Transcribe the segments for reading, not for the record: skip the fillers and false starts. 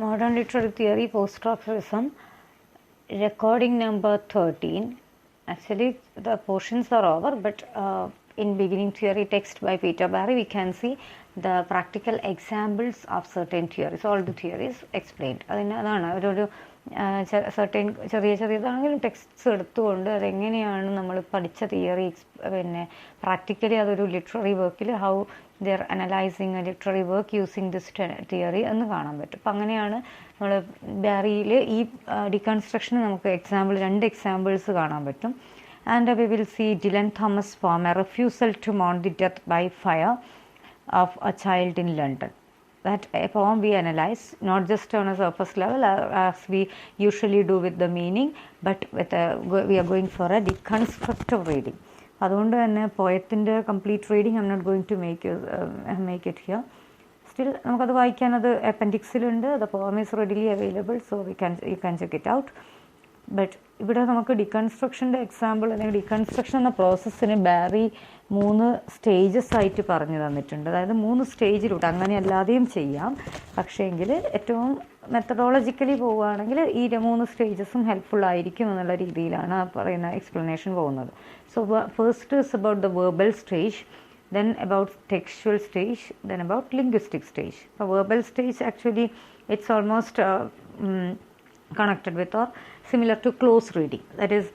Modern Literary Theory, Poststructuralism, recording number 13. Actually, the portions are over, but in beginning theory text by Peter Barry, we can see the practical examples of certain theories, all the theories explained. അതാണ് ഒരു certain ചെറിയതാണെങ്കിലും texts എടുത്തുകൊണ്ട് അതെങ്ങനെയാണ് നമ്മൾ പഠിച്ച theory പിന്നെ practically അതൊരു literary വർക്കിൽ how they are analysing A literary work using this theory എന്ന് കാണാൻ പറ്റും. അപ്പം അങ്ങനെയാണ് നമ്മൾ ബാരിയിൽ ഈ ഡികൺസ്ട്രക്ഷന് നമുക്ക് രണ്ട് എക്സാമ്പിൾസ് കാണാൻ പറ്റും. And we will see Dylan Thomas' poem, A Refusal to Mount the Death by Fire of a Child in London. That poem we analyze not just on a surface level as we usually do with the meaning, but we are going for a deconstructive reading. അതുകൊണ്ട് തന്നെ പോയത്തിൻ്റെ complete reading I am not going to make it here. Still നമുക്കത് വായിക്കാൻ അത് അപ്പൻഡിക്സിലുണ്ട്. The poem is readily available, so you can check it out. But ഇവിടെ നമുക്ക് ഡികൺസ്ട്രക്ഷൻ്റെ example അല്ലെങ്കിൽ ഡികൺസ്ട്രക്ഷൻ എന്ന പ്രോസസ്സിന് ബാരി 3 സ്റ്റേജസ് ആയിട്ട് പറഞ്ഞു തന്നിട്ടുണ്ട്. അതായത് 3 സ്റ്റേജിലൂടെ അങ്ങനെ അല്ലാതെയും ചെയ്യാം. പക്ഷേങ്കിൽ ഏറ്റവും മെത്തഡോളജിക്കലി പോവുകയാണെങ്കിൽ ഈ 3 സ്റ്റേജസും ഹെൽപ്ഫുൾ ആയിരിക്കും എന്നുള്ള രീതിയിലാണ് പറയുന്ന എക്സ്പ്ലനേഷൻ പോകുന്നത്. So first is about the verbal stage, then about textual stage, then about linguistic stage. The verbal stage actually it's almost connected with or similar to close reading, that is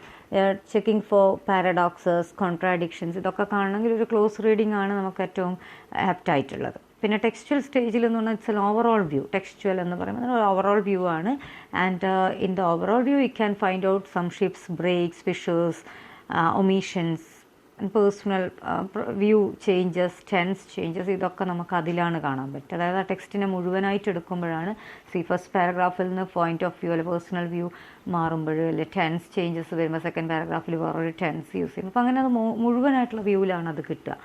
checking for paradoxes, contradictions. ഇതൊക്കെ കാണണമെങ്കിൽ ഒരു close reading ആണ് നമുക്ക് ഏറ്റവും apt ആയിട്ടുള്ളത്. പിന്നെ textual സ്റ്റേജിൽ എന്ന് പറഞ്ഞാൽ it's an overall view. Textual എന്ന് പറയുന്നത് ഒരു ഓവറോൾ വ്യൂ ആണ്. And in the overall view you can find out some shifts, breaks, fissures, omissions, personal view changes, tense changes, ഇതൊക്കെ നമുക്ക് അതിലാണ് കാണാൻ പറ്റും. അതായത് ആ ടെക്സ്റ്റിനെ മുഴുവനായിട്ട് എടുക്കുമ്പോഴാണ് ഫസ്റ്റ് പാരഗ്രാഫിൽ നിന്ന് പോയിന്റ് ഓഫ് വ്യൂ അല്ലെ പേഴ്സണൽ വ്യൂ മാറുമ്പോൾ അല്ലെ ടെൻസ് ചേഞ്ചസ് വരുമ്പോൾ സെക്കൻഡ് പാരഗ്രാഫിൽ വേറൊരു ടെൻസ് യൂസ് ചെയ്യും. അപ്പോൾ അങ്ങനെ അത് മുഴുവനായിട്ടുള്ള വ്യൂവിലാണ് അത് കിട്ടുക.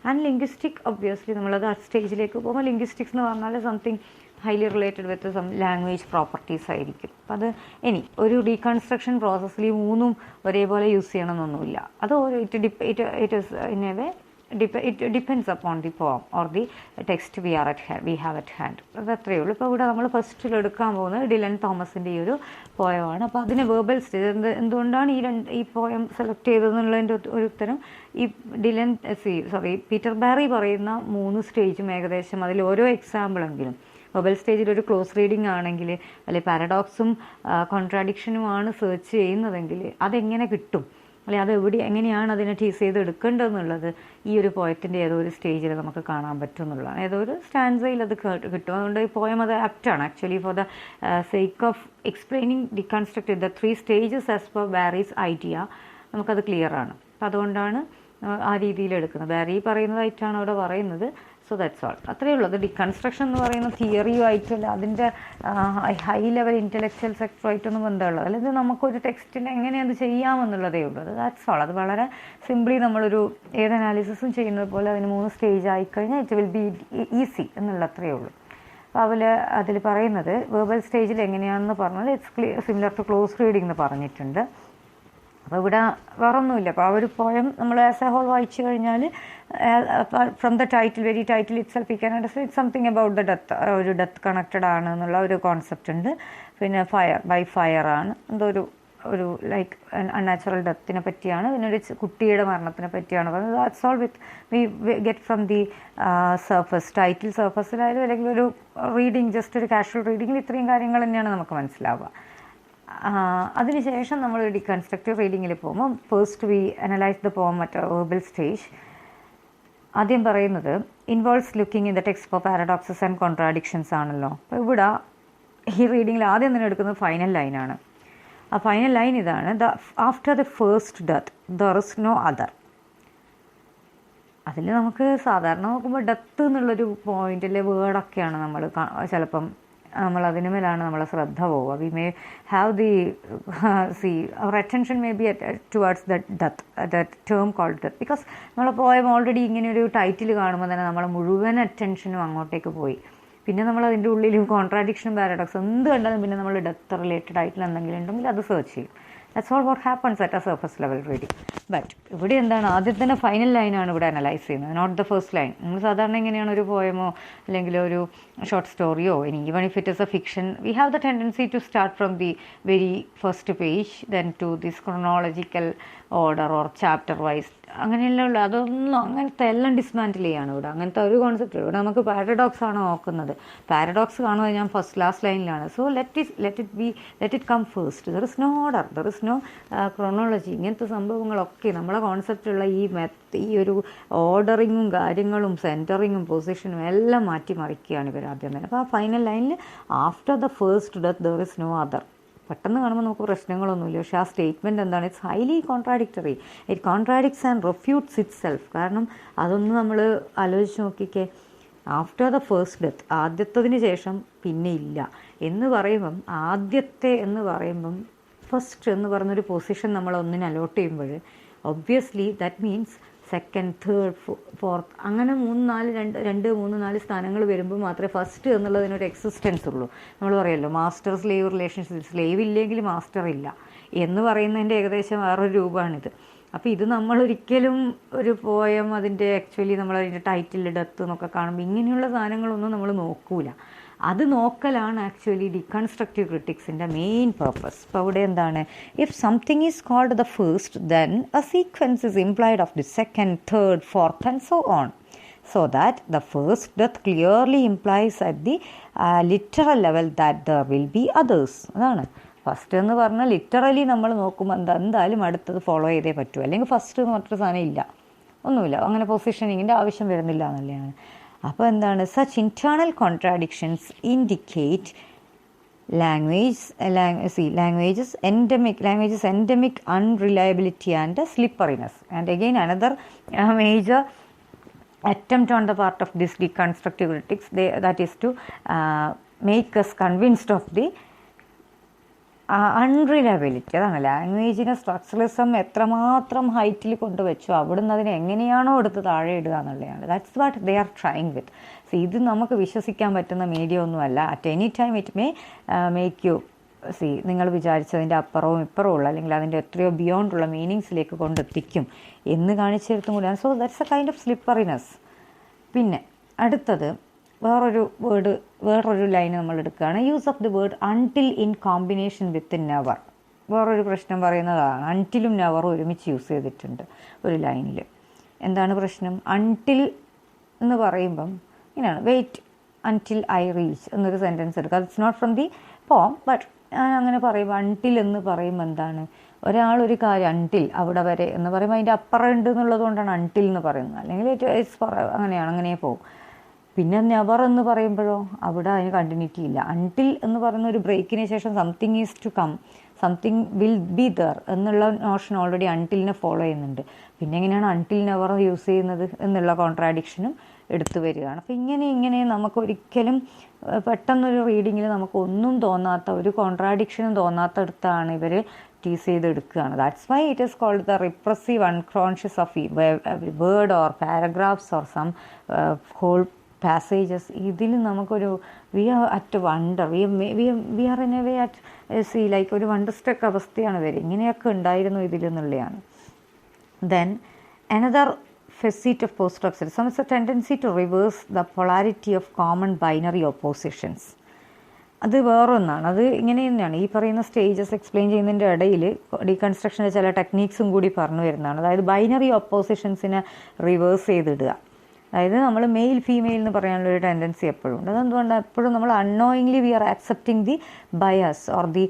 ആൻഡ് ലിംഗ്വിസ്റ്റിക് ഒബ്വിയസ്ലി നമ്മളത് ആ സ്റ്റേജിലേക്ക് പോകുമ്പോൾ ലിംഗ്വിസ്റ്റിക്സ് എന്ന് പറഞ്ഞാൽ something highly related with some language properties ആയിരിക്കും. അപ്പം അത് ഇനി ഒരു റീകൺസ്ട്രക്ഷൻ പ്രോസസ്സിൽ ഈ 3 ഒരേപോലെ യൂസ് ചെയ്യണമെന്നൊന്നുമില്ല. അത് it is in a way it depends upon the poem or the text we have at hand. അത് അത്രയേ ഉള്ളൂ. ഇപ്പോൾ ഇവിടെ നമ്മൾ ഫസ്റ്റിൽ എടുക്കാൻ പോകുന്നത് ഡിലൻ തോമസിൻ്റെ ഈ ഒരു പോയമാണ്. അപ്പോൾ അതിന് വേർബൽ സ്റ്റേജ് എന്തുകൊണ്ടാണ് ഈ പോയം സെലക്ട് ചെയ്തതെന്നുള്ളതിൻ്റെ ഒരു ഉത്തരം ഈ പീറ്റർ ബാരി പറയുന്ന 3 സ്റ്റേജും ഏകദേശം അതിൽ ഓരോ എക്സാമ്പിളെങ്കിലും വെർബൽ സ്റ്റേജിൽ ഒരു ക്ലോസ് റീഡിംഗ് ആണെങ്കിൽ അല്ലെങ്കിൽ പാരഡോക്സും കോൺട്രാഡിക്ഷനുമാണ് സെർച്ച് ചെയ്യുന്നതെങ്കിൽ അതെങ്ങനെ കിട്ടും, അല്ലെങ്കിൽ എങ്ങനെയാണ് അതിനെ ടീസ് ചെയ്ത് എടുക്കേണ്ടതെന്നുള്ളത് ഈ ഒരു പോയത്തിൻ്റെ ഏതോ ഒരു സ്റ്റേജിൽ നമുക്ക് കാണാൻ പറ്റും എന്നുള്ളതാണ്. ഏതോ ഒരു സ്റ്റാൻസയിൽ അത് കിട്ടും. അതുകൊണ്ട് ഈ പോയം അത് ആപ്റ്റാണ് actually for the sake of explaining deconstructed the 3 stages as per Barry's idea നമുക്കത് ക്ലിയർ ആണ്. അപ്പം അതുകൊണ്ടാണ് ആ രീതിയിൽ എടുക്കുന്നത്. ബാരി പറയുന്നതായിട്ടാണ് അവിടെ പറയുന്നത്. So that's all. അത്രയേ ഉള്ളൂ. അത് ഡികൺസ്ട്രക്ഷൻ എന്ന് പറയുന്ന തിയറിയുമായിട്ടല്ല അതിൻ്റെ ഹൈ ലെവൽ ഇൻ്റലക്ച്വൽ സെക്ടറുമായിട്ടൊന്നും ബന്ധമുള്ളത്. അല്ലെങ്കിൽ നമുക്കൊരു ടെക്സ്റ്റിന് എങ്ങനെ അത് ചെയ്യാമെന്നുള്ളതേ ഉള്ളൂ. That's all. അത് വളരെ സിംപ്ലി നമ്മളൊരു ഏത് അനാലിസിസും ചെയ്യുന്നത് പോലെ അതിന് 3 സ്റ്റേജ് ആയിക്കഴിഞ്ഞാൽ ഇറ്റ് വിൽ ബി ഈസി എന്നുള്ള അത്രയേ ഉള്ളൂ. അപ്പോൾ അതിൽ പറയുന്നത് വെർബൽ സ്റ്റേജിൽ എങ്ങനെയാണെന്ന് പറഞ്ഞാൽ it's similar to close reading എന്ന് പറഞ്ഞിട്ടുണ്ട്. അപ്പോൾ ഇവിടെ വേറൊന്നുമില്ല. അപ്പോൾ ആ ഒരു പോയം നമ്മൾ ആസ് എ ഹോൾ വായിച്ചു കഴിഞ്ഞാൽ from the very title it self you can understand it something about the death, ഒരു ഡെത്ത് കണക്റ്റഡ് ആണ് എന്നുള്ള ഒരു കോൺസെപ്റ്റ് ഉണ്ട്. പിന്നെ ബൈ ഫയർ ആണ്, എന്തോ ഒരു ലൈക്ക് അൺനാച്ചുറൽ ഡെത്തിനെ പറ്റിയാണ്. പിന്നെ ഒരു കുട്ടിയുടെ മരണത്തിനെ പറ്റിയാണ് പറയുന്നത്. That's all we get from the title സർഫസിലായാലും അല്ലെങ്കിൽ ഒരു റീഡിങ് ജസ്റ്റ് ഒരു കാഷ്വൽ റീഡിങ്ങിൽ ഇത്രയും കാര്യങ്ങൾ തന്നെയാണ് നമുക്ക് മനസ്സിലാവുക. അതിനുശേഷം നമ്മൾ ഡികൺസ്ട്രക്റ്റീവ് റീഡിങ്ങിൽ പോകുമ്പോൾ first we analyse the poem at verbal stage. ആദ്യം പറയുന്നത് involves looking in the text for paradoxes and contradictions ആണല്ലോ. അപ്പോൾ ഇവിടെ ഈ റീഡിങ്ങിൽ ആദ്യം തന്നെ എടുക്കുന്നത് ഫൈനൽ ലൈനാണ്. ആ ഫൈനൽ ലൈൻ ഇതാണ്: after the first death there is no other. അതിൽ നമുക്ക് സാധാരണ നോക്കുമ്പോൾ ഡെത്ത് എന്നുള്ളൊരു പോയിന്റിലെ വേർഡൊക്കെയാണ് നമ്മൾ ചിലപ്പം നമ്മളതിന് മേലാണ് നമ്മളെ ശ്രദ്ധ പോവുക. We may have the our attention may be towards the term called death. Because നമ്മളെ പോയം ഓൾറെഡി ഇങ്ങനെ ഒരു ടൈറ്റിൽ കാണുമ്പോൾ തന്നെ നമ്മളെ മുഴുവൻ അറ്റൻഷനും അങ്ങോട്ടേക്ക് പോയി. പിന്നെ നമ്മൾ അതിൻ്റെ ഉള്ളിലും കോൺട്രാഡിക്ഷനും പാരഡോക്സ് എന്ത് കണ്ടാലും പിന്നെ നമ്മൾ ഡെത്ത് റിലേറ്റഡ് ആയിട്ടുള്ള എന്തെങ്കിലും ഉണ്ടെങ്കിൽ അത് സെർച്ച് ചെയ്യും. That's all what happens at a surface level reading. But ഇവിടെ എന്താണ്, ആദ്യം തന്നെ ഫൈനൽ ലൈനാണ് ഇവിടെ അനലൈസ് ചെയ്യുന്നത്, നോട്ട് ദ ഫസ്റ്റ് ലൈൻ. നമ്മൾ സാധാരണ എങ്ങനെയാണ് ഒരു പോയമോ അല്ലെങ്കിൽ ഒരു ഷോർട്ട് സ്റ്റോറിയോ, even if it is a fiction, we have the tendency to start from the very first page then to this chronological order or chapter wise, അങ്ങനെയെല്ലാം അതൊന്നും അങ്ങനത്തെ എല്ലാം ഡിസ്മാൻറ്റിൽ ചെയ്യാണ് ഇവിടെ. അങ്ങനത്തെ ഒരു കോൺസെപ്റ്റ് ഇവിടെ നമുക്ക് പാരഡോക്സ് ആണ് നോക്കുന്നത്. പാരഡോക്സ് കാണുന്നത് ഞാൻ ലാസ്റ്റ് ലൈനിലാണ്. So let it come first. There is no order, there is no chronology. ഇങ്ങനത്തെ സംഭവങ്ങളൊക്കെ നമ്മളെ കോൺസെപ്റ്റുള്ള ഈ ഒരു ഓർഡറിങ്ങും കാര്യങ്ങളും സെൻറ്ററിങ്ങും പൊസിഷനും എല്ലാം മാറ്റിമറിക്കുകയാണ് ഇവർ ആദ്യം തന്നെ. അപ്പോൾ ആ ഫൈനൽ ലൈനിൽ after the first death there is no other. പെട്ടെന്ന് കാണുമ്പോൾ നമുക്ക് പ്രശ്നങ്ങളൊന്നുമില്ല, പക്ഷേ ആ സ്റ്റേറ്റ്മെൻറ്റ് എന്താണ്, it's highly contradictory. It contradicts and refutes it self. കാരണം അതൊന്ന് നമ്മൾ ആലോചിച്ച് നോക്കിക്കേ, ആഫ്റ്റർ ദ ഫസ്റ്റ് ഡെത്ത്, ആദ്യത്തതിന് ശേഷം പിന്നെ ഇല്ല എന്ന് പറയുമ്പം, ആദ്യത്തെ എന്ന് പറയുമ്പം ഫസ്റ്റ് എന്ന് പറഞ്ഞൊരു പൊസിഷൻ നമ്മൾ ഒന്നിന് അലോട്ട് ചെയ്യുമ്പോൾ obviously that means second, third, fourth, അങ്ങനെ 2, 3, 4 സ്ഥാനങ്ങൾ വരുമ്പോൾ മാത്രമേ ഫസ്റ്റ് എന്നുള്ളതിനൊരു എക്സിസ്റ്റൻസ് ഉള്ളൂ. നമ്മൾ പറയുമല്ലോ മാസ്റ്റർ സ്ലേവ് റിലേഷൻഷിപ്പ്, സ്ലേവ് ഇല്ലെങ്കിൽ മാസ്റ്റർ ഇല്ല എന്ന് പറയുന്നതിൻ്റെ ഏകദേശം വേറൊരു രൂപമാണിത്. അപ്പോൾ ഇത് നമ്മളൊരിക്കലും ഒരു പോയം അതിൻ്റെ ആക്ച്വലി നമ്മളതിൻ്റെ ടൈറ്റിൽ ഡെത്ത് എന്നൊക്കെ കാണുമ്പോൾ ഇങ്ങനെയുള്ള സാധനങ്ങളൊന്നും നമ്മൾ നോക്കൂല. അത് നോക്കലാണ് ആക്ച്വലി ഡീകൺസ്ട്രക്റ്റീവ് ക്രിറ്റിക്സിൻ്റെ മെയിൻ പർപ്പസ്. ഇപ്പോൾ അവിടെ എന്താണ്, if something is called the first then a sequence is implied of the second, third, fourth and so on, so that the first death clearly implies at the literal level that there will be others. അതാണ് first എന്ന് പറഞ്ഞാൽ literally നമ്മൾ നോക്കുമ്പോൾ എന്തായാലും അടുത്തത് follow ചെയ്തേ പറ്റൂ, അല്ലെങ്കിൽ ഫസ്റ്റ് എന്ന് പറഞ്ഞൊരു സാധനം ഇല്ല, ഒന്നുമില്ല, അങ്ങനെ പൊസിഷനിങ്ങിൻ്റെ ആവശ്യം വരുന്നില്ല എന്നുള്ളതാണ്. അപ്പോൾ എന്താണ്, such internal contradictions indicate languages endemic unreliability and slipperiness. And again another major attempt on the part of this deconstructive critics, that is to make us convinced of the അൺറിലയബിലിറ്റി. അതാണ് ലാംഗ്വേജിനെ സ്ട്രക്ചറലിസം എത്രമാത്രം ഹൈറ്റിൽ കൊണ്ടുവച്ചു അവിടുന്ന് അതിനെ എങ്ങനെയാണോ എടുത്ത് താഴെ ഇടുക എന്നുള്ളതാണ്. That's what they are trying with. So ഇത് നമുക്ക് വിശ്വസിക്കാൻ പറ്റുന്ന മീഡിയ ഒന്നുമല്ല. At any time it may make you നിങ്ങൾ വിചാരിച്ചതിൻ്റെ അപ്പുറവും ഇപ്പുറവും ഉള്ള അല്ലെങ്കിൽ അതിൻ്റെ എത്രയോ ബിയോണ്ടുള്ള മീനിങ്സിലേക്ക് കൊണ്ടെത്തിക്കും എന്ന് കാണിച്ചെടുത്തും കൂടിയാണ്. So that's a kind of slipperiness. പിന്നെ അടുത്തത് വേറൊരു ലൈൻ നമ്മൾ എടുക്കുകയാണ്. Use of the word until in combination with never. വേറൊരു പ്രശ്നം പറയുന്നതാണ്, അൺടിലും നെവറും ഒരുമിച്ച് യൂസ് ചെയ്തിട്ടുണ്ട് ഒരു ലൈനിൽ. എന്താണ് പ്രശ്നം? അൺടിൽ എന്ന് പറയുമ്പം ഇങ്ങനെയാണ്, വെയിറ്റ് അൺടിൽ ഐ റീച്ച് എന്നൊരു സെൻറ്റൻസ് എടുക്കുക. It's not from the poem, but അങ്ങനെ പറയുമ്പോൾ അൺടിൽ എന്ന് പറയുമ്പോൾ എന്താണ്, ഒരാളൊരു കാര്യം അൺടിൽ അവിടെ വരെ എന്ന് പറയുമ്പോൾ അതിൻ്റെ അപ്പുറം ഉണ്ട് എന്നുള്ളത് കൊണ്ടാണ് അൺടിൽ എന്ന് പറയുന്നത്. അല്ലെങ്കിൽ അങ്ങനെ പോകും. പിന്നെ നെവർ എന്ന് പറയുമ്പോഴോ അവിടെ അതിന് കണ്ടിന്യൂറ്റി ഇല്ല. അൺടിൽ എന്ന് പറയുന്ന ഒരു ബ്രേക്കിന് ശേഷം something is to come, something will be there എന്നുള്ള നോഷൻ ഓൾറെഡി അൺടിലിനെ ഫോളോ ചെയ്യുന്നുണ്ട്. പിന്നെ എങ്ങനെയാണ് അൺടിൽ നെവർ യൂസ് ചെയ്യുന്നത് എന്നുള്ള കോൺട്രാഡിക്ഷനും എടുത്തു വരികയാണ്. അപ്പോൾ ഇങ്ങനെ നമുക്കൊരിക്കലും പെട്ടെന്നൊരു റീഡിങ്ങിൽ നമുക്കൊന്നും തോന്നാത്ത, ഒരു കോൺട്രാഡിക്ഷനും തോന്നാത്തടുത്താണ് ഇവർ ടീസ് ചെയ്തെടുക്കുകയാണ്. That's why it is called the repressive unconscious of word or paragraphs or some whole passages. ഇതിൽ നമുക്കൊരു we are at wonder, we are in a way at like ഒരു വണ്ടർസ്റ്റക്ക് അവസ്ഥയാണ് വരിക. ഇങ്ങനെയൊക്കെ ഉണ്ടായിരുന്നു ഇതിൽ എന്നുള്ളതാണ്. Then another facet of poststructuralism is a tendency to reverse the polarity of common binary oppositions. അത് വേറൊന്നാണ്. അത് ഇങ്ങനെ തന്നെയാണ് ഈ പറയുന്ന സ്റ്റേജസ് എക്സ്പ്ലെയിൻ ചെയ്യുന്നതിൻ്റെ ഇടയിൽ ഡീകൺസ്ട്രക്ഷൻ്റെ ചില ടെക്നീക്സും കൂടി പറഞ്ഞു വരുന്നതാണ്. അതായത് ബൈനറി ഓപ്പോസിഷൻസിനെ റിവേഴ്സ് ചെയ്തിടുക. അതായത് നമ്മൾ മെയിൽ ഫീമെയിൽ എന്ന് പറയാനുള്ളൊരു ടെൻഡൻസി എപ്പോഴും ഉണ്ട്. അതെന്തുകൊണ്ടാണ് എപ്പോഴും നമ്മൾ unknowingly we are accepting the bias or the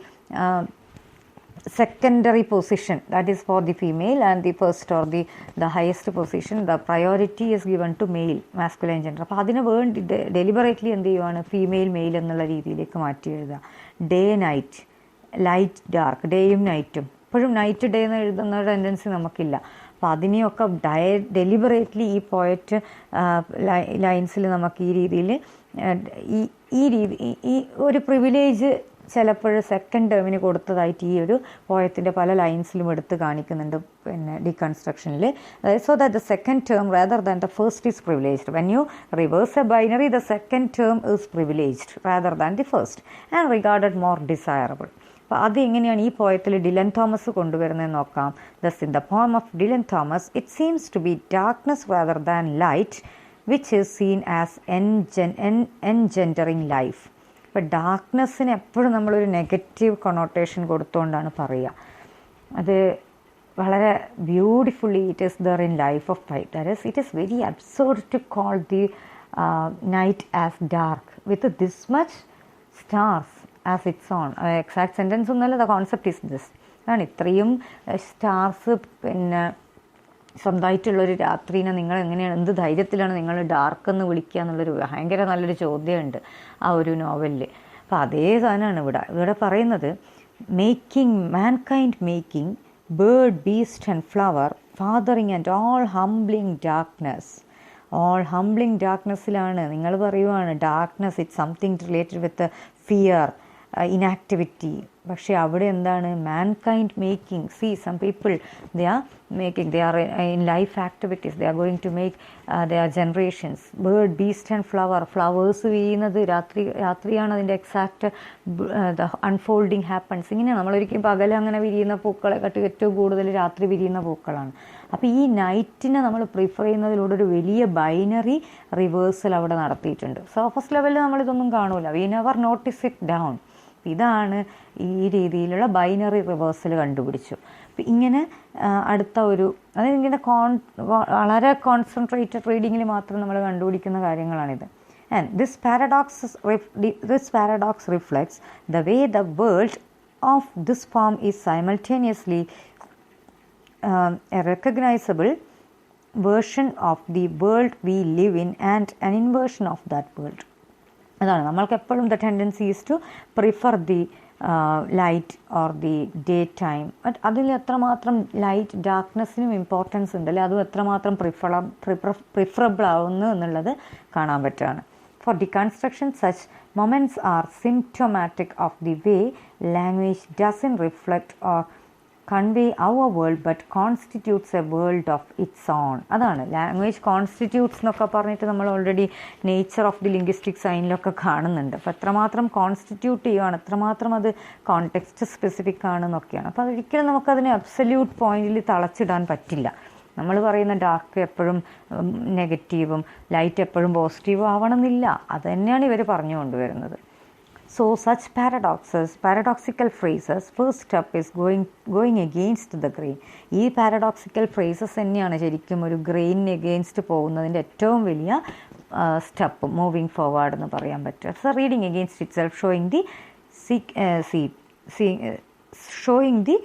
secondary position, that is for the female, and the first or the highest position, the priority is given to male, masculine gender. അപ്പോൾ അതിനെ വേണ്ടി deliberately എന്ത് ചെയ്യുവാണ്, female mail എന്നുള്ള രീതിയിലേക്ക് മാറ്റി എഴുതുക. Day night, light dark, ഡേയും നൈറ്റും. എപ്പോഴും നൈറ്റ് ഡേ എന്ന് എഴുതുന്ന ടെൻഡൻസി നമുക്കില്ല. അപ്പോൾ അതിനെയൊക്കെ ഡെലിബറേറ്റ്ലി ഈ പോയറ്റ് ലൈൻസിൽ നമുക്ക് ഈ രീതിയിൽ ഈ ഒരു പ്രിവിലേജ് ചിലപ്പോൾ സെക്കൻഡ് ടേമിന് കൊടുത്തതായിട്ട് ഈ ഒരു പോയത്തിൻ്റെ പല ലൈൻസിലും എടുത്ത് കാണിക്കുന്നുണ്ട് പിന്നെ ഡീകൺസ്ട്രക്ഷനിൽ. അതായത് so that the second term rather than the first is privileged. When you reverse a binary the second term is privileged rather than the first and regarded more desirable. അപ്പോൾ അത് എങ്ങനെയാണ് ഈ പോയത്തിൽ ഡിലൻ തോമസ് കൊണ്ടുവരുന്നതെന്ന് നോക്കാം. Thus in the poem of Dylan Thomas it seems to be darkness rather than light which is seen as engendering life. ഇപ്പോൾ ഡാർക്ക്നെസ്സിന് എപ്പോഴും നമ്മളൊരു നെഗറ്റീവ് കൊണോട്ടേഷൻ കൊടുത്തുകൊണ്ടാണ് പറയുക. അത് വളരെ beautifully it is there in life of fight. That is it is very absurd to call the night as dark with this much stars as it's on. Exact sentence ഒന്നുമല്ല, the concept is this. അതാണ് ഇത്രയും stars പിന്നെ സ്വന്തമായിട്ടുള്ളൊരു രാത്രിനെ നിങ്ങൾ എങ്ങനെയാണ്, എന്ത് ധൈര്യത്തിലാണ് നിങ്ങൾ dark എന്ന് വിളിക്കുക എന്നുള്ളൊരു ഭയങ്കര നല്ലൊരു ചോദ്യമുണ്ട് ആ ഒരു നോവലിൽ. അപ്പോൾ അതേ സാധനമാണ് ഇവിടെ പറയുന്നത്. Making mankind making bird, beast and flower, fathering and all humbling darkness. All humbling darknessലാണ് നിങ്ങൾ പറയുവാണ് darkness it's something related with fear, inactivity. പക്ഷേ അവിടെ എന്താണ് mankind making. See some people they are making, they are in life activities, they are going to make their generations. Bird, beast and flower. Flowers വീഴുന്നത് രാത്രിയാണ് അതിൻ്റെ exact the unfolding happens. ഇങ്ങനെയാണ് നമ്മളൊരിക്കലും പകൽ അങ്ങനെ വിരിയുന്ന പൂക്കളെ കാട്ടി ഏറ്റവും കൂടുതൽ രാത്രി വിരിയുന്ന പൂക്കളാണ്. അപ്പോൾ ഈ നൈറ്റിനെ നമ്മൾ പ്രിഫർ ചെയ്യുന്നതിലൂടെ ഒരു വലിയ ബൈനറി റിവേഴ്സൽ അവിടെ നടത്തിയിട്ടുണ്ട്. സർഫസ് ലെവലിൽ നമ്മളിതൊന്നും കാണൂല, we never notice it down. ഇതാണ് ഈ രീതിയിലുള്ള ബൈനറി റിവേഴ്സൽ കണ്ടുപിടിച്ചു. അപ്പം ഇങ്ങനെ അടുത്ത ഒരു അതായത് ഇങ്ങനെ വളരെ കോൺസെൻട്രേറ്റഡ് റീഡിങ്ങിൽ മാത്രം നമ്മൾ കണ്ടുപിടിക്കുന്ന കാര്യങ്ങളാണിത്. And this paradox reflects the way the world of this form is simultaneously a recognizable version of the world we live in and an inversion of that world. അതാണ് നമ്മൾക്ക് എപ്പോഴും the tendency is to prefer the light or the day time. But അതിൽ എത്രമാത്രം light ഡാർക്ക്നെസ്സിനും importance ഉണ്ട്, അല്ലെ അതും എത്രമാത്രം preferable ആവുന്നു എന്നുള്ളത് കാണാൻ പറ്റുകയാണ്. For deconstruction, such moments are symptomatic of the way language doesn't reflect or convey our world but constitutes a world of its own. അതാണ് ലാംഗ്വേജ് കോൺസ്റ്റിറ്റ്യൂട്ട്സ് എന്നൊക്കെ പറഞ്ഞിട്ട് നമ്മൾ already nature of the linguistic സൈനിലൊക്കെ കാണുന്നുണ്ട്. അപ്പോൾ എത്രമാത്രം കോൺസ്റ്റിറ്റ്യൂട്ട് ചെയ്യുകയാണ്, എത്രമാത്രം അത് കോണ്ടെക്സ്റ്റ് സ്പെസിഫിക് ആണെന്നൊക്കെയാണ്. അപ്പോൾ അതൊരിക്കലും നമുക്കതിനെ അബ്സല്യൂട്ട് പോയിന്റിൽ തളച്ചിടാൻ പറ്റില്ല. നമ്മൾ പറയുന്ന ഡാർക്ക് എപ്പോഴും നെഗറ്റീവും ലൈറ്റ് എപ്പോഴും പോസിറ്റീവും ആവണമെന്നില്ല. അത് തന്നെയാണ് ഇവർ പറഞ്ഞു കൊണ്ടുവരുന്നത്. So such paradoxical phrases, first step is going against the grain. ഈ പാരഡോക്സിക്കൽ ഫ്രേസസ് തന്നെയാണ് ശരിക്കും ഒരു ഗ്രെയിനിന് എഗെയിൻസ്റ്റ് പോകുന്നതിൻ്റെ ഏറ്റവും വലിയ സ്റ്റെപ്പ്, മൂവിങ് ഫോർവേഡ് എന്ന് പറയാൻ പറ്റുക. So reading against it self, showing the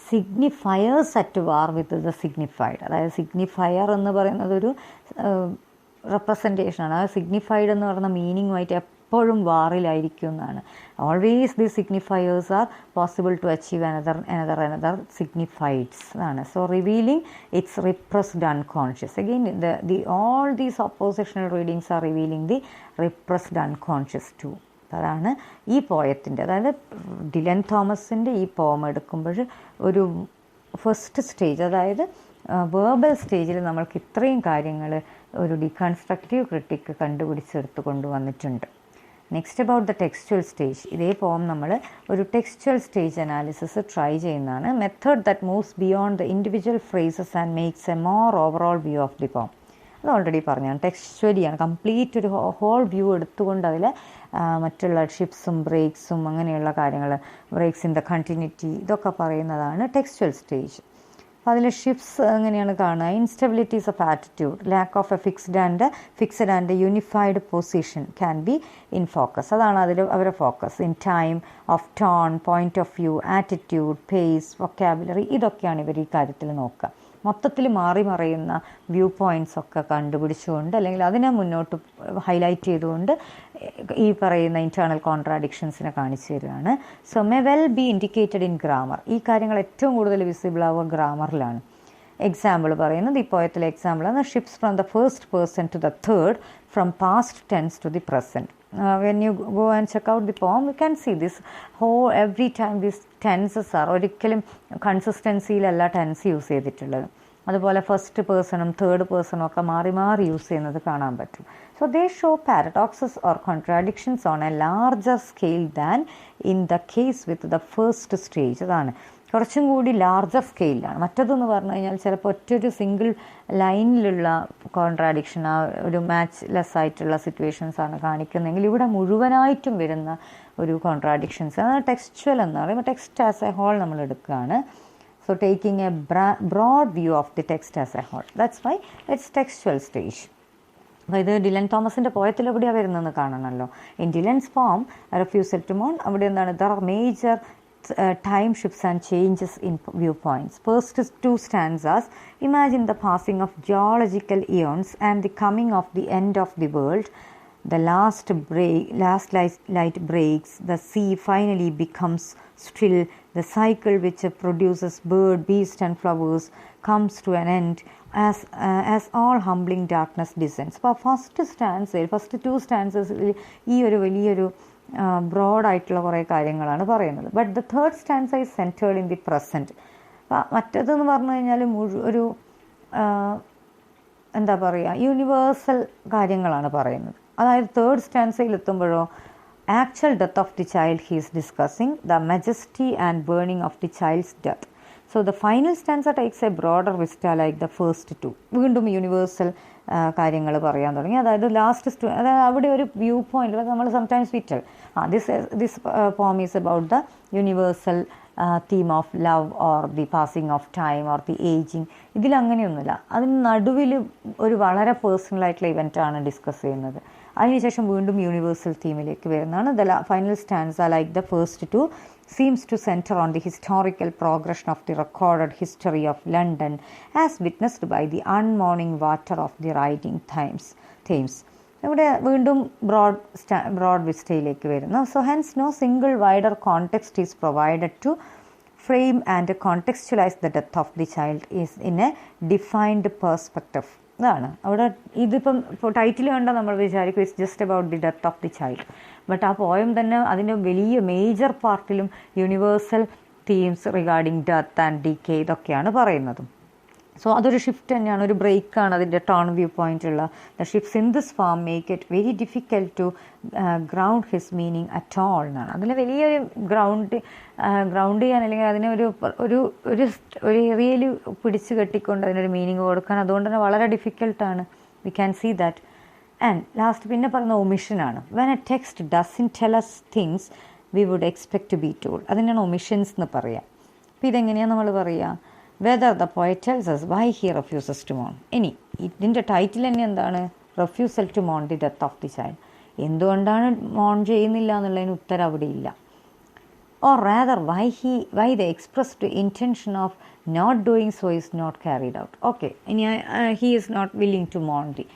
signifiers at war with the signified. അതായത് സിഗ്നിഫയർ എന്ന് പറയുന്നത് ഒരു റെപ്രസെൻറ്റേഷനാണ്. ആ സിഗ്നിഫൈഡ് എന്ന് പറയുന്ന മീനിങ്ങുമായിട്ട് എപ്പോഴും വാറിലായിരിക്കും എന്നാണ്. Always the signifiers are possible to achieve another signifieds ആണ്. So revealing its repressed unconscious. Again all these oppositional readings are revealing the repressed unconscious too. അതാണ് ഈ പോയത്തിൻ്റെ, അതായത് ഡിലൻ തോമസിൻ്റെ ഈ പോം എടുക്കുമ്പോൾ ഒരു ഫസ്റ്റ് സ്റ്റേജ്, അതായത് വേർബൽ സ്റ്റേജിൽ നമ്മൾക്ക് ഇത്രയും കാര്യങ്ങൾ ഒരു ഡീകൺസ്ട്രക്റ്റീവ് ക്രിട്ടിക്ക് കണ്ടുപിടിച്ചെടുത്ത് കൊണ്ടുവന്നിട്ടുണ്ട്. Next about the textual stage. ഇതേ പോം നമ്മൾ ഒരു ടെക്സ്ച്വൽ സ്റ്റേജ് അനാലിസിസ് ട്രൈ ചെയ്യുന്നതാണ്. Method that moves beyond the individual phrases and makes A more overall view of the പോം. അത് ഓൾറെഡി പറഞ്ഞാണ്. ടെക്സ്ച്വലിയാണ്, കംപ്ലീറ്റ് ഒരു ഹോൾ വ്യൂ എടുത്തുകൊണ്ട് അതിൽ മറ്റുള്ള ഷിപ്സും ബ്രേക്സും അങ്ങനെയുള്ള കാര്യങ്ങൾ, ബ്രേക്സ് ഇൻ ദ കണ്ടിന്യൂറ്റി, ഇതൊക്കെ പറയുന്നതാണ് ടെക്സ്ച്വൽ സ്റ്റേജ്. അപ്പോൾ അതിൽ ഷിഫ്റ്റ്സ് എങ്ങനെയാണ് കാണുക? Instabilities of attitude, lack of a fixed and unified position can be in focus. അതാണ് അതിൽ അവരുടെ focus. In time, of tone, point of view, attitude, pace, vocabulary, ഇതൊക്കെയാണ് ഇവർ ഈ കാര്യത്തിൽ നോക്കുക. മൊത്തത്തിൽ മാറി മറയുന്ന വ്യൂ പോയിൻറ്റ്സ് ഒക്കെ കണ്ടുപിടിച്ചുകൊണ്ട് അല്ലെങ്കിൽ അതിനെ മുന്നോട്ട് ഹൈലൈറ്റ് ചെയ്തുകൊണ്ട് ഈ പറയുന്ന ഇൻറ്റേർണൽ കോൺട്രാഡിക്ഷൻസിനെ കാണിച്ചു തരികയാണ്. So may well B indicated in grammar. ഈ കാര്യങ്ങൾ ഏറ്റവും കൂടുതൽ വിസിബിൾ ആവുക ഗ്രാമറിലാണ്. എക്സാമ്പിൾ പറയുന്നത് ഈ പോയത്തിലെ എക്സാമ്പിളാണ് shifts from the first person to the third, from past tense to the present. When you go and check out the poem, you can see this whole every time these tenses are ഒരിക്കലും കൺസിസ്റ്റൻസിയിലല്ല tense use ചെയ്തിട്ടുള്ളത്. അതുപോലെ first പേഴ്സണും third പേഴ്സണും ഒക്കെ മാറി മാറി use ചെയ്യുന്നത് കാണാൻ പറ്റും. So they show paradoxes or contradictions on a larger scale than in the case with the first stage. അതാണ് കുറച്ചും കൂടി ലാർജർ സ്കെയിലാണ്. മറ്റതെന്ന് പറഞ്ഞു കഴിഞ്ഞാൽ ചിലപ്പോൾ ഒറ്റൊരു സിംഗിൾ ലൈനിലുള്ള കോൺട്രാഡിക്ഷൻ, ആ ഒരു മാച്ച് ലെസ് ആയിട്ടുള്ള സിറ്റുവേഷൻസാണ് കാണിക്കുന്നതെങ്കിൽ ഇവിടെ മുഴുവനായിട്ടും വരുന്ന ഒരു കോൺട്രാഡിക്ഷൻസ്, അതാണ് ടെക്സ്ച്വൽ എന്ന് പറയുമ്പോൾ ടെക്സ്റ്റ് ആസ് എ ഹോൾ നമ്മൾ എടുക്കുകയാണ്. So taking a broad view of the text as a whole, that's why it's textual stage. അപ്പോൾ ഇത് ഡിലൻ തോമസിൻ്റെ പോയത്തിൽ എവിടെയാണ് വരുന്നതെന്ന് കാണണമല്ലോ. In Dylan's poem refusal to മോൺ, അവിടെ എന്താണ്, there are major time shifts and changes in viewpoints. First two stanzas imagine the passing of geological eons and the coming of the end of the world. The last light breaks, the sea finally becomes still, the cycle which produces bird, beast and flowers comes to an end as all humbling darkness descends. അപ്പോൾ first സ്റ്റാൻസയിൽ, first two stanzas ഈ ഒരു വലിയൊരു ബ്രോഡായിട്ടുള്ള കുറേ കാര്യങ്ങളാണ് പറയുന്നത്. But the third stanza is centred in the present. മറ്റേതെന്ന് പറഞ്ഞു കഴിഞ്ഞാൽ ഒരു എന്താ പറയുക, യൂണിവേഴ്സൽ കാര്യങ്ങളാണ് പറയുന്നത്. അതായത് തേർഡ് സ്റ്റാൻസയിൽ എത്തുമ്പോഴോ actual death of the child he is discussing the majesty and burning of the child's death. So the final stanza takes a broader vista like the first two. വീണ്ടും യൂണിവേഴ്സൽ കാര്യങ്ങൾ പറയാൻ തുടങ്ങി. അതായത് ലാസ്റ്റ് അതായത് അവിടെ ഒരു വ്യൂ പോയിന്റ് നമ്മൾ sometimes we tell this poem is about the universal theme of love or the passing of time or the ageing. ഇതിലങ്ങനെയൊന്നുമില്ല. അതിന് നടുവിൽ ഒരു വളരെ പേഴ്സണലായിട്ടുള്ള ഇവൻ്റാണ് ഡിസ്കസ് ചെയ്യുന്നത്. അതിനുശേഷം വീണ്ടും യൂണിവേഴ്സൽ തീമിലേക്ക് വരുന്നതാണ്. The final stanza like the first two seems to center on the historical progression of the recorded history of London as witnessed by the unmourning water of the writing Thames. ഇവിടെ വീണ്ടും broad വിസ്റ്റയിലേക്ക് വരുന്നു. So hence no single wider context is provided to frame and contextualise the death of the child is in a defined perspective. ഇതാണ് അവിടെ ഇതിപ്പം ഇപ്പോൾ title കണ്ടാൽ നമ്മൾ വിചാരിക്കും it's just about the death of the child. But ആ poem തന്നെ അതിൻ്റെ വലിയ മേജർ പാർട്ടിലും universal themes regarding death and decay ഇതൊക്കെയാണ് പറയുന്നതും. സോ അതൊരു ഷിഫ്റ്റ് തന്നെയാണ്, ഒരു ബ്രേക്കാണ് അതിൻ്റെ ടേൺ വ്യൂ പോയിൻ്റുള്ള. The shifts in this poem make it very difficult to ground his meaning at all എന്നാണ്. അതിന് വലിയൊരു ഗ്രൗണ്ട് ചെയ്യാൻ, അല്ലെങ്കിൽ അതിനെ ഒരു ഏരിയയിൽ പിടിച്ച് കെട്ടിക്കൊണ്ട് അതിനൊരു മീനിങ് കൊടുക്കാൻ അതുകൊണ്ട് തന്നെ വളരെ ഡിഫിക്കൽട്ടാണ്. We can see that. And last പിന്നെ പറയുന്ന ഒമിഷനാണ്. When a text doesn't tell us things we would expect to be told. അതിനാണ് ഒമിഷൻസ് എന്ന് പറയുക. അപ്പോൾ ഇതെങ്ങനെയാണ് നമ്മൾ പറയുക? Whether the poet tells us why he refuses to mourn. ഇനി ഇതിൻ്റെ ടൈറ്റിൽ തന്നെ എന്താണ്? റിഫ്യൂസൽ ടു മോൺ the death of the child. എന്തുകൊണ്ടാണ് മോൺ ചെയ്യുന്നില്ല എന്നുള്ളതിന് ഉത്തരം അവിടെ ഇല്ല. Or rather why the expressed intention of not doing so is not carried out. ഓക്കെ, ഇനി he is not willing to mourn the,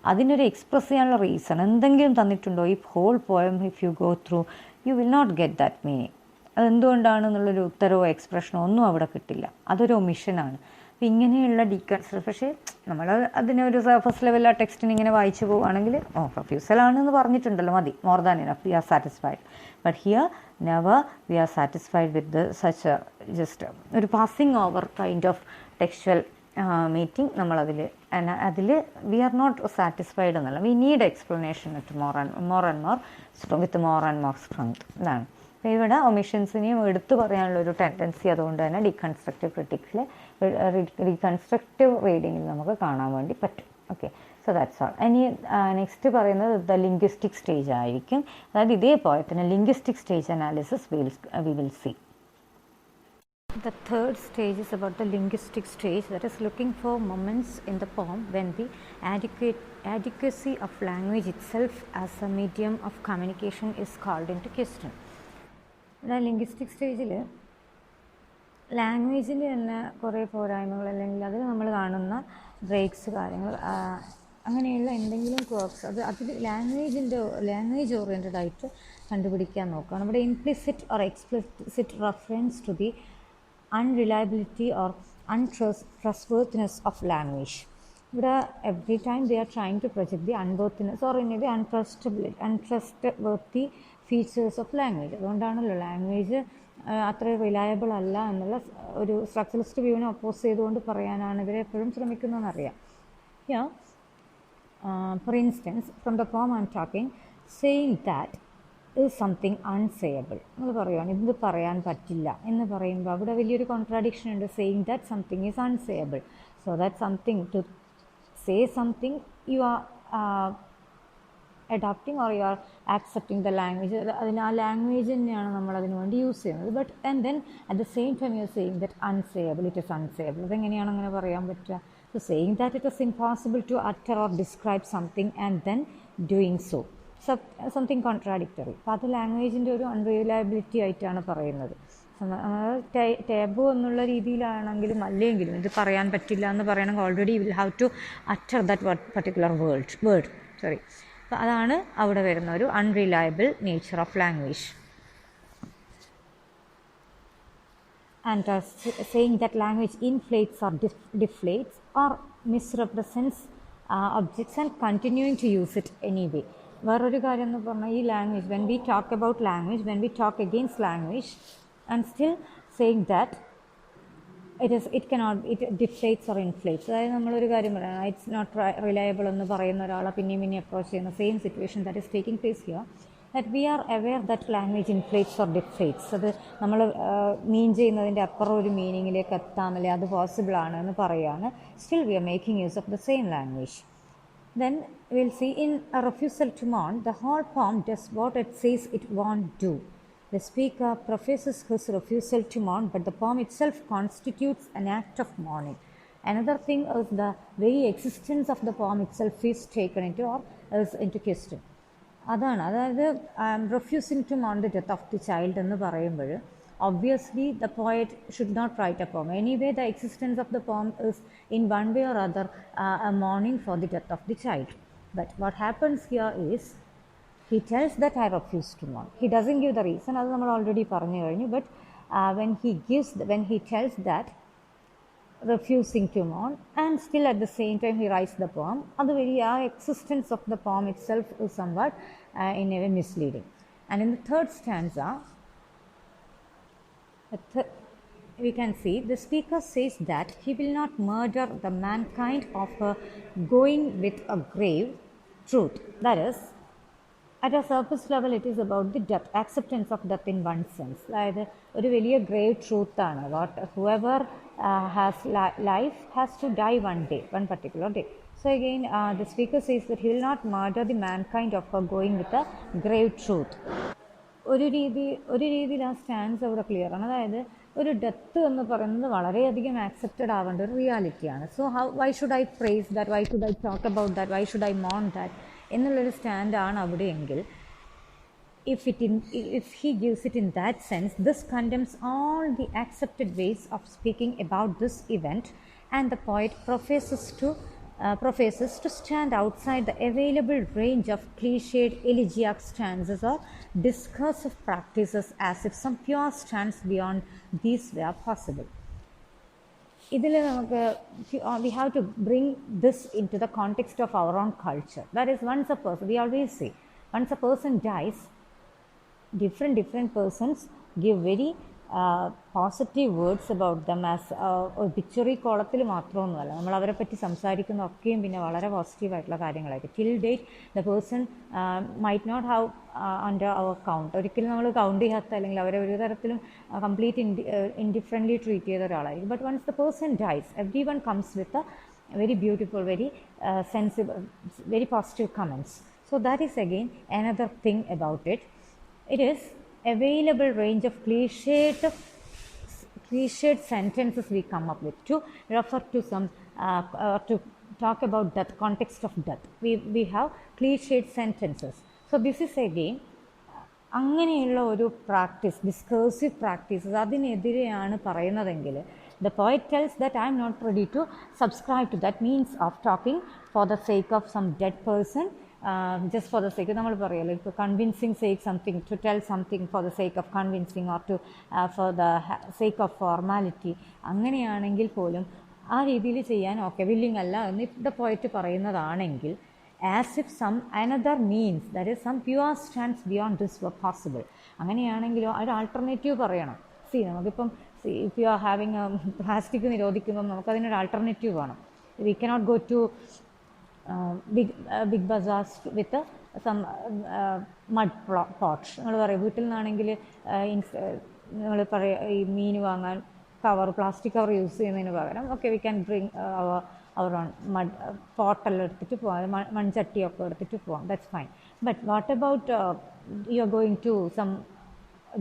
അതിനൊരു എക്സ്പ്രസ് ചെയ്യാനുള്ള റീസൺ എന്തെങ്കിലും തന്നിട്ടുണ്ടോ? ഈ whole poem if you go through you will not get that meaning. അതെന്തുകൊണ്ടാണെന്നുള്ളൊരു ഉത്തരവോ എക്സ്പ്രഷനോ ഒന്നും അവിടെ കിട്ടില്ല. അതൊരു ഒമിഷനാണ്. അപ്പം ഇങ്ങനെയുള്ള ഡീകൺസ്ട്രക്ഷൻ, പക്ഷേ നമ്മൾ അതിനൊരു സർഫസ് ലെവൽ ആ ടെക്സ്റ്റിന് ഇങ്ങനെ വായിച്ചു പോവുകയാണെങ്കിൽ പ്രൊഫ്യൂസലാണെന്ന് പറഞ്ഞിട്ടുണ്ടല്ലോ, മതി, more than enough, we are satisfied. But here never we are satisfied with such just ഒരു passing over kind of textual meeting. നമ്മളതിൽ വി ആർ നോട്ട് സാറ്റിസ്ഫൈഡ് എന്നല്ല, we need explanation with more and more strength. ഇതാണ്. അപ്പോൾ ഇവിടെ ഒമിഷൻസിനെയും എടുത്തു പറയാനുള്ള ഒരു tendency അതുകൊണ്ട് തന്നെ ഡീകൺസ്ട്രക്റ്റീവ് ക്രിറ്റിക്സിൽ റീകൺസ്ട്രക്റ്റീവ് റീഡിങ്ങിൽ നമുക്ക് കാണാൻ വേണ്ടി പറ്റും. Okay, so that's all. ഇനി നെക്സ്റ്റ് പറയുന്നത് ദ ലിംഗ്വിസ്റ്റിക് സ്റ്റേജ് ആയിരിക്കും. അതായത് ഇതേ പോയത്തിന് linguistic stage analysis we will see. The third stage is about the linguistic stage, that is looking for moments in the poem when the adequacy of language itself as a medium of communication is called into question. Linguistic സ്റ്റേജിൽ ലാംഗ്വേജിൽ തന്നെ കുറേ പോരായ്മകൾ, അല്ലെങ്കിൽ അതിൽ നമ്മൾ കാണുന്ന breaks, കാര്യങ്ങൾ, അങ്ങനെയുള്ള എന്തെങ്കിലും ക്വർക്സ് അതിൽ ലാംഗ്വേജ് ഓറിയൻറ്റഡ് ആയിട്ട് കണ്ടുപിടിക്കാൻ നോക്കുകയാണ്. ഇവിടെ implicit or explicit reference to the unreliability or untrustworthiness of language. ഇവിടെ every time they are trying to project the unworthiness or any untrustworthy features of language. അതുകൊണ്ടാണല്ലോ ലാംഗ്വേജ് അത്ര റിലയബിൾ അല്ല എന്നുള്ള ഒരു സ്ട്രക്ചറലിസ്റ്റ് വ്യൂവിനെ ഒപ്പോസ് ചെയ്തുകൊണ്ട് പറയാനാണ് ഇവരെ എപ്പോഴും ശ്രമിക്കുന്നതെന്നറിയാം. യാ for instance, from the poem I'm talking, saying that is something unsayable. നമ്മൾ പറയുകയാണ് ഇത് പറയാൻ പറ്റില്ല എന്ന് പറയുമ്പോൾ അവിടെ വലിയൊരു കോൺട്രാഡിക്ഷൻ ഉണ്ട്. saying that something is unsayable. So that something, to say something, you are adopting or you are accepting the language. അതിന് ആ ലാംഗ്വേജ് തന്നെയാണ് നമ്മൾ അതിനു വേണ്ടി യൂസ് ചെയ്യുന്നത്. But and then at the same time you are saying that unsayable, it is unsayable. അതെങ്ങനെയാണ് അങ്ങനെ പറയാൻ പറ്റുക? So saying that it is impossible to utter or describe something and then doing so, something contradictory. അപ്പോൾ അത് ലാംഗ്വേജിൻ്റെ ഒരു അൺറിലയബിലിറ്റി ആയിട്ടാണ് പറയുന്നത്. ടേബു എന്നുള്ള രീതിയിലാണെങ്കിലും അല്ലെങ്കിലും ഇത് പറയാൻ പറ്റില്ല എന്ന് പറയണമെങ്കിൽ already will have to utter that particular word. അപ്പോൾ അതാണ് അവിടെ വരുന്ന ഒരു unreliable nature of language. And saying that language inflates or deflates or misrepresents objects and continuing to use it anyway. വേറൊരു കാര്യം എന്ന് പറഞ്ഞാൽ ഈ language, when we talk about language, when we talk against language and still saying that it deflates or inflates. അതായത് നമ്മളൊരു കാര്യം പറയാം, it's not reliable എന്ന് പറയുന്ന ഒരാളെ പിന്നെയും അപ്രോച്ച് ചെയ്യുന്ന same situation that is taking place here, that we are aware that language inflates or deflates. അത് നമ്മൾ മീൻ ചെയ്യുന്നതിൻ്റെ അപ്പുറം ഒരു മീനിങ്ങിലേക്ക് എത്താമല്ലേ, അത് പോസിബിൾ ആണ് എന്ന് പറയുകയാണ്. Still we are making use of the same language. Then we'll see in a refusal to mourn, the whole poem does what it says it won't do. The speaker professes his refusal to mourn, but the poem itself constitutes an act of mourning. Another thing is the very existence of the poem itself is taken into or is into question. അതായത് refusing to mourn the death of the child എന്ന് പറയുമ്പോൾ obviously the poet should not write a poem. Anyway, the existence of the poem is in one way or other a mourning for the death of the child. But what happens here is he tells that I refuse to mourn. He doesn't give the reason, അത് നമ്മൾ already പറഞ്ഞു കഴിഞ്ഞു. But when he tells that refusing to mourn and still at the same time he writes the poem, അത് very existence of the poem itself is somewhat in a way misleading. And in the third stanza we can see the speaker says that he will not murder the mankind of going with a grave truth. That is, at a surface level it is about the death, acceptance of death in one sense. അതായത് ഒരു വലിയ grave ട്രൂത്താണ്. whoever has life has to die one day, one particular day. So again the speaker says that he will not murder the mankind of going with a grave truth. ഒരു രീതിയിൽ ആ stance അവിടെ clear ആണ്. അതായത് ഒരു death എന്ന് പറയുന്നത് വളരെയധികം ആക്സെപ്റ്റഡ് ആവേണ്ട ഒരു റിയാലിറ്റിയാണ്. So why should I praise that, why should I talk about that, why should I മോൺ ദാറ്റ് എന്നുള്ളൊരു സ്റ്റാൻഡാണ് അവിടെയെങ്കിൽ, if he gives it in that sense, this condemns all the accepted ways of speaking about this event, and the poet professes to stand outside the available range of cliched elegiac stanzas or discursive practices, as if some pure stance beyond these were possible. ഇതിൽ നമുക്ക് we have to bring this into the context of our own culture. That is, once a person, we always say, once a person dies, different persons give very positive words about them as ഒരു പിക്ചറി കോളത്തിൽ മാത്രമൊന്നുമല്ല. നമ്മൾ അവരെ പറ്റി സംസാരിക്കുന്ന ഒക്കെയും പിന്നെ വളരെ പോസിറ്റീവായിട്ടുള്ള കാര്യങ്ങളായിരിക്കും. Till date the person might not have under our count, ഒരിക്കലും നമ്മൾ കൗണ്ട് ചെയ്യാത്ത അല്ലെങ്കിൽ അവരെ ഒരു തരത്തിലും കംപ്ലീറ്റ് ഇൻഡിഫറൻ്റ്ലി ട്രീറ്റ് ചെയ്ത ഒരാളായിരിക്കും. But once the person dies, every one comes with a very beautiful, very sensible, very positive comments. So that is again another thing about it. It is available range of cliched sentences we come up with to refer to some to talk about death, context of death. We have cliched sentences. So this is again അങ്ങനെയുള്ള ഒരു practice, discursive practices, അതിനെതിരെയാണ് പറയുന്നതെങ്കിൽ the poet tells that I am not ready to subscribe to that means of talking for the sake of some dead person, just for the sake, നമ്മൾ പറയുമല്ലോ ഇപ്പോൾ convincing sake something, to tell something for the sake of convincing or to for the sake of formality, അങ്ങനെയാണെങ്കിൽ പോലും ആ രീതിയിൽ ചെയ്യാൻ okay willing അല്ല എന്ന് ദ പോയറ്റ് പറയുന്നതാണെങ്കിൽ, as if some another means, that is some pure stance beyond this were possible, അങ്ങനെയാണെങ്കിലോ ഒരു alternative പറയണം. നമുക്കിപ്പം if you are having a plastic നിരോധിക്കുമ്പം നമുക്കതിനൊരു ആൾട്ടർനേറ്റീവ് വേണം. We cannot go to big bazaars with some mud pot. നമ്മൾ പറയും വീട്ടിൽ നിന്നാണെങ്കിൽ നമ്മൾ പറയാം ഈ മീൻ വാങ്ങാൻ പ്ലാസ്റ്റിക് കവർ യൂസ് ചെയ്യുന്നതിന് പകരം we can bring our own mud പോട്ടെല്ലാം എടുത്തിട്ട് പോകാം, മൺചട്ടിയൊക്കെ എടുത്തിട്ട് പോകാം, that's fine. But what about you are going to some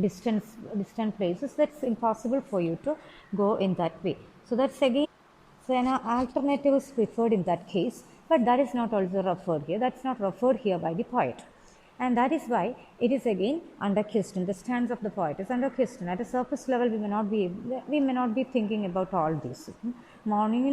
distant places, that's impossible for you to go in that way. So that's again, so an alternative is preferred in that case, but that is not also referred here. That's not referred here by the poet, and that is why it is again under question. The stance of the poet is under question. At a surface level, we may not be thinking about all this. Morning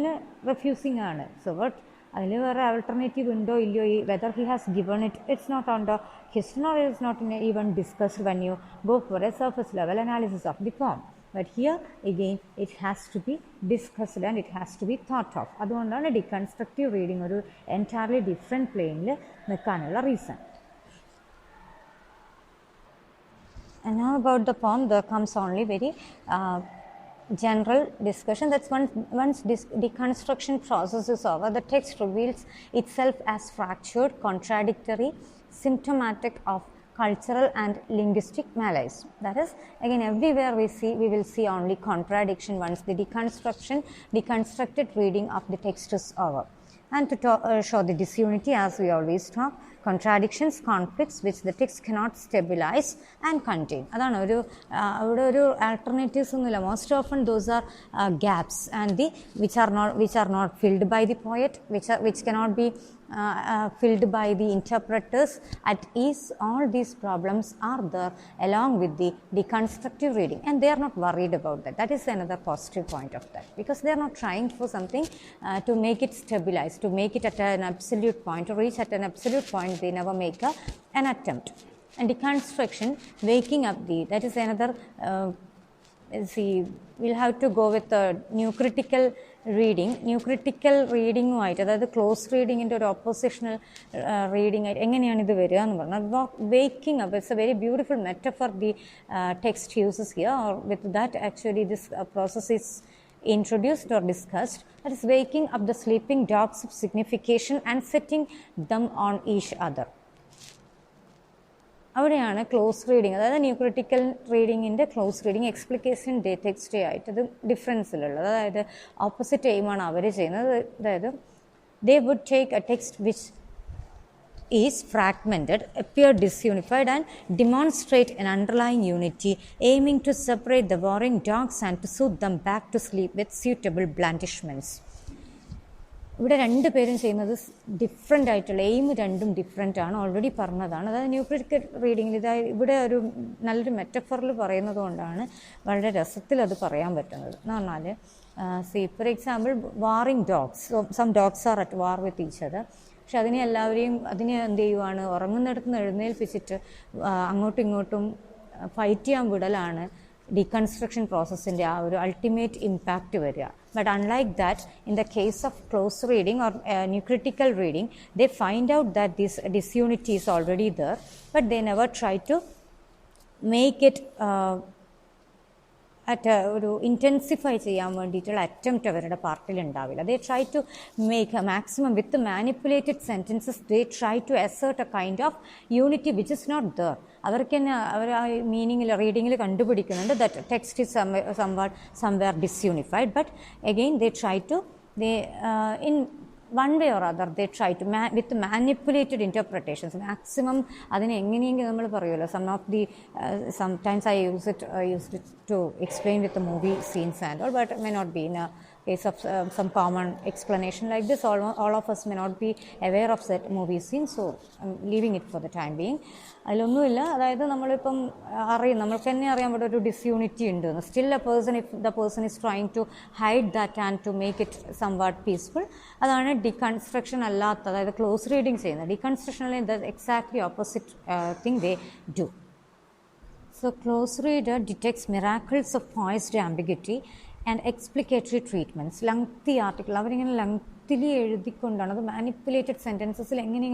refusing ആണ്. So what അതിൽ വേറെ alternative ഉണ്ടോ ഇല്ലയോ, whether he has given it, it's not on the question or it's not even discussed when you go for a surface level analysis of the form. But here again it has to be discussed and it has to be thought of. അതുകൊണ്ടാണ് deconstructive reading ഒരു entirely different പ്ലെയിനിൽ നിൽക്കാനുള്ള reason. And now about the poem, there comes only very general discussion. That's once deconstruction process is over, the text reveals itself as fractured, contradictory, symptomatic of cultural and linguistic malaise. That is, again, everywhere we will see only contradiction once the deconstructed reading of the text is over. And to show the disunity, as we always talk, contradictions, conflicts which the text cannot stabilize and contain. അതാണ് അവിടെ ഒരു alternatives ഒന്നുമില്ല. Most often those are gaps and which are not filled by the poet, which cannot be filled by the interpreters at ease. All these problems are there along with the deconstructive reading, and they are not worried about that. That is another positive point of that, because they are not trying for something to make it stabilize, to make it at an absolute point, to reach at an absolute point. They never make an attempt. And deconstruction, waking up that is another we'll have to go with a new critical റീഡിങ്ങുമായിട്ട്, അതായത് close റീഡിങ്ങിൻ്റെ ഒരു oppositional reading ആയിട്ട് എങ്ങനെയാണ് ഇത് വരിക എന്ന് പറഞ്ഞാൽ waking up. It's A very beautiful metaphor the text uses here, or with that actually this process is introduced or discussed. That is waking up the sleeping dogs of signification and setting them on each other. അവിടെയാണ് close reading, അതായത് new critical റീഡിങ്ങിൻ്റെ close reading explication de text ആയിട്ട് അത് ഡിഫറൻസിലുള്ളത്. അതായത് opposite എയിമാണ് അവർ ചെയ്യുന്നത്. അതായത് they would take a text which is fragmented, appear disunified and demonstrate an underlying unity, aiming to separate the warring dogs and to soothe them back to sleep with suitable blandishments. ഇവിടെ രണ്ട് പേരും ചെയ്യുന്നത് different ആയിട്ടുള്ള aim, രണ്ടും different ആണ്, already പറഞ്ഞതാണ്. അതായത് new critical റീഡിങ്ങിൽ ഇവിടെ ഒരു നല്ലൊരു മെറ്റഫറിൽ പറയുന്നത് കൊണ്ടാണ് വളരെ രസത്തിൽ അത് പറയാൻ പറ്റുന്നത്. എന്ന് പറഞ്ഞാൽ for example warring dogs, some dogs are at war with each other. പക്ഷെ അതിനെ എന്ത് ചെയ്യുവാണ്, ഉറങ്ങുന്നിടത്ത് നിന്ന് എഴുന്നേൽപ്പിച്ചിട്ട് അങ്ങോട്ടും ഇങ്ങോട്ടും ഫൈറ്റ് ചെയ്യാൻ വിടലാണ് deconstruction പ്രോസസ്സിൻ്റെ ആ ഒരു അൾട്ടിമേറ്റ് ഇമ്പാക്റ്റ് വരിക. But unlike that, in the case of close reading or new critical reading, they find out that this disunity is already there, but they never try to make it ഒരു intensify ചെയ്യാൻ വേണ്ടിയിട്ടുള്ള attempt അവരുടെ പാർട്ടിൽ ഉണ്ടാവില്ല. They try to make a maximum with manipulated sentences. They try to assert a kind of unity which is not there. അവർക്ക് തന്നെ അവർ ആ മീനിങ്ങിൽ റീഡിങ്ങിൽ കണ്ടുപിടിക്കുന്നുണ്ട് that text is somewhere disunified, but again they try to in one way or other they try to with manipulated interpretations maximum അതിനെ എങ്ങനെയെങ്കിലും നമ്മൾ പറയുമല്ലോ. sometimes I used it to explain with the movie scenes and all, but it may not be in a case of some common explanation like this. All of us may not be aware of that movie scene, so I'm leaving it for the time being. അതിലൊന്നുമില്ല. അതായത് നമ്മളിപ്പം നമ്മൾക്ക് തന്നെ അറിയാൻ പറ്റും ഒരു disunity ഉണ്ട്. Still if the person is trying to hide that and to make it somewhat peaceful, അതാണ് deconstruction അല്ലാത്ത, അതായത് ക്ലോസ് റീഡിങ് ചെയ്യുന്നത്. deconstruction the exactly opposite thing they do. So close reader detects miracles of poised ambiguity and explicatory treatments. lengthy article അവരിങ്ങനെ ലെങ്തിലി എഴുതിക്കൊണ്ടാണ് അത് manipulated സെൻറ്റൻസസിൽ എങ്ങനെ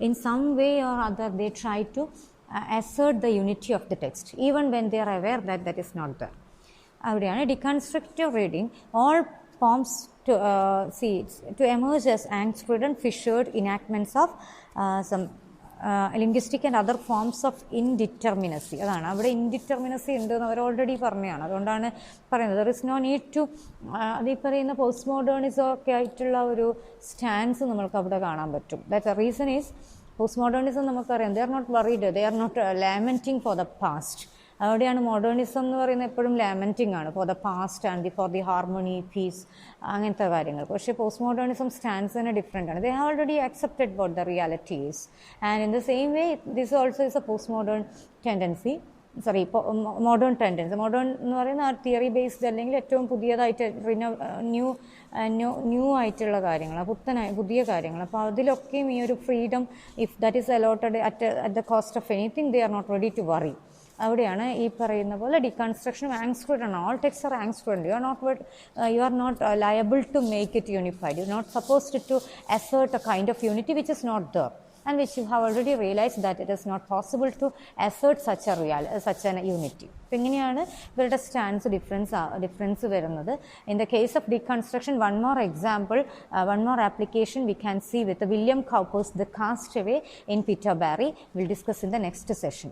in some way or other they try to assert the unity of the text even when they are aware that is not there. അവിടെയാണ് deconstructive reading all forms to emerge as angst-ridden fissured enactments of some linguistic and other forms of indeterminacy. അതാണ് അവിടെ indeterminacy ഉണ്ടെന്ന് അവർ already പറഞ്ഞതാണ്. അതുകൊണ്ടാണ് പറയുന്നത് there is no need to അത് ഈ പറയുന്ന പോസ്റ്റ് മോഡേണിസം ഒക്കെ ആയിട്ടുള്ള ഒരു സ്റ്റാൻസ് നമ്മൾക്ക് അവിടെ കാണാൻ പറ്റും. That reason is post modernism നമുക്കറിയാം they are not worried, they are not lamenting for the past. അവിടെയാണ് മോഡേണിസം എന്ന് പറയുന്നത് എപ്പോഴും ലാമെൻറ്റിങ് ആണ് for the past and for the harmony peace അങ്ങനത്തെ കാര്യങ്ങൾ. പക്ഷേ പോസ്റ്റ് മോഡേണിസം സ്റ്റാൻസ് തന്നെ ഡിഫറെൻ്റ് ആണ്. They have already accepted what the reality is and in the same way this also is a post modern tendency modern tendency. Modern എന്ന് പറയുന്ന ആ theory based അല്ലെങ്കിൽ ഏറ്റവും പുതിയതായിട്ട് ന്യൂ ആയിട്ടുള്ള കാര്യങ്ങൾ, പുതിയ കാര്യങ്ങൾ. അപ്പോൾ അതിലൊക്കെയും ഈ ഒരു freedom if that is allotted at the cost of anything they are not ready to worry. അവിടെയാണ് ഈ പറയുന്ന പോലെ deconstruction angst ridden. All text are angst ridden. You are not liable to make it unified. You not supposed to assert a kind of unity which is not there and which you have already realized that it is not possible to assert such an unity. അപ്പോൾ ഇങ്ങനെയാണ് ഇവരുടെ stance difference വരുന്നത്. In the case of deconstruction, one more example, one more application we can see with William Cowper's The Castaway in Peter Barry. We'll discuss in the next session.